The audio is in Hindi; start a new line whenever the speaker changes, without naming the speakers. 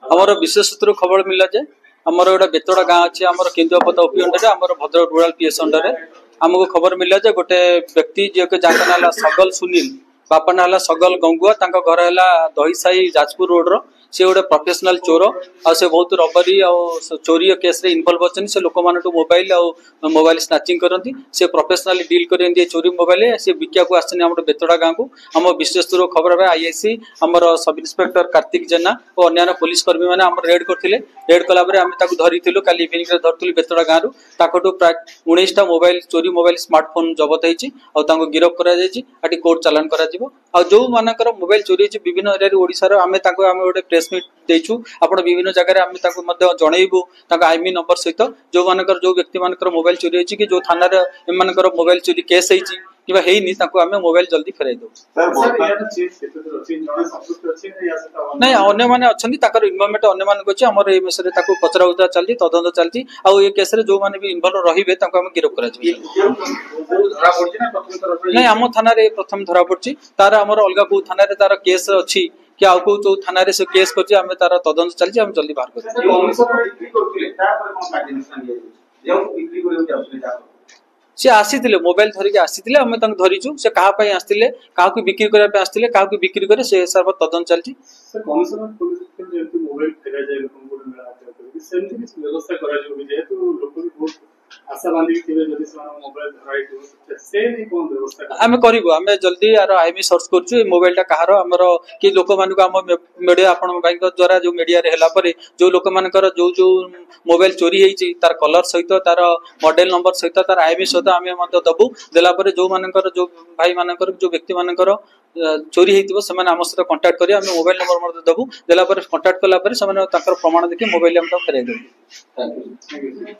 आमर विशेष सूत्र खबर मिला जे आमर गोटे बेतड़ा गाँ अच्छे आम केन्दुआपदा ओपी अंडर आम भद्रक रूराल पीएस अंडर आमको खबर मिला जे गोटे व्यक्ति जी ना सगल सुनील बापा ना सगल गंगुआ घर है दहीसाही जाजपुर रोड रो सी गोटे प्रोफेशनल चोर आ से बहुत रबरी आ चोरी केस रे इनवॉल्व अच्छे से लोक मानू मोबाइल मोबाइल स्नाचिंग करती से प्रोफेशनली डील करती चोरी मोबाइल से बिका को आम बेतड़ा गाँव को आम विशेष खबर है आईआईसी आमर सब इन्स्पेक्टर कार्तिक जेना और अन्य पुलिस कर्मी मैंने रेड करते रेड कलापर आम धरी काली इवनिंग धरती बेतड़ा गाँव ताकू प्राय 19टा मोबाइल चोरी मोबाइल स्मार्टफोन जबत होती गिरफ कर कोर्ट चालान कर जो मानकर मोबाइल चोरी विभिन्न एरिया ओडिशार आम गोटे प्रेस मीट देचु आपण विभिन्न जगह आम जनइबू आईएमई नंबर सहित जो मानकर जो व्यक्ति मानकर मोबाइल चोरी होती कि जो थाना एम मोबाइल चोरी केस होती किबा हेनी ताको आमे मोबाइल जल्दी फेराई दो नहीं अन्य माने अछंती ताकर इन्वॉल्वमेंट अन्य मान को हमर ए मेसरे ताको पचरा उता चलती तदंत चलती आ ए केस रे जो माने भी इन्वॉल्व रहिबे ताको हम गिरफ करा छी नहीं हम थाना रे प्रथम धरा पड़ची तार हमर अलगा को थाना रे तार केस अछि कि आउ को जो थाना रे से केस करछि हमें तार तदंत चलछि हम जल्दी बाहर कर सी आसी मोबाइल धरिक आसी आम धरीचु से क्या आसते क्या बिक्री करने आसते क्या बिक्री करे से हिसाब तदन चलती आम करूँ आम जल्दी आईएमई सर्च कर मोबाइल टा कहार आमर कि लोक मान मीडिया आपण द्वारा जो मीडिया जो लोक मान जो जो मोबाइल चोरी होती तार कलर सहित तार मॉडल नंबर सहित तार आईएमई सहित आम दबू देलापर जो मानकर जो भाई मानकर जो व्यक्ति मानकर चोरी होती से आम सहित कंटाक्ट कर मोबाइल नंबर दबू देलापर कंटाक्ट कलापर प्रमाण देखिए मोबाइल फेराई देबू।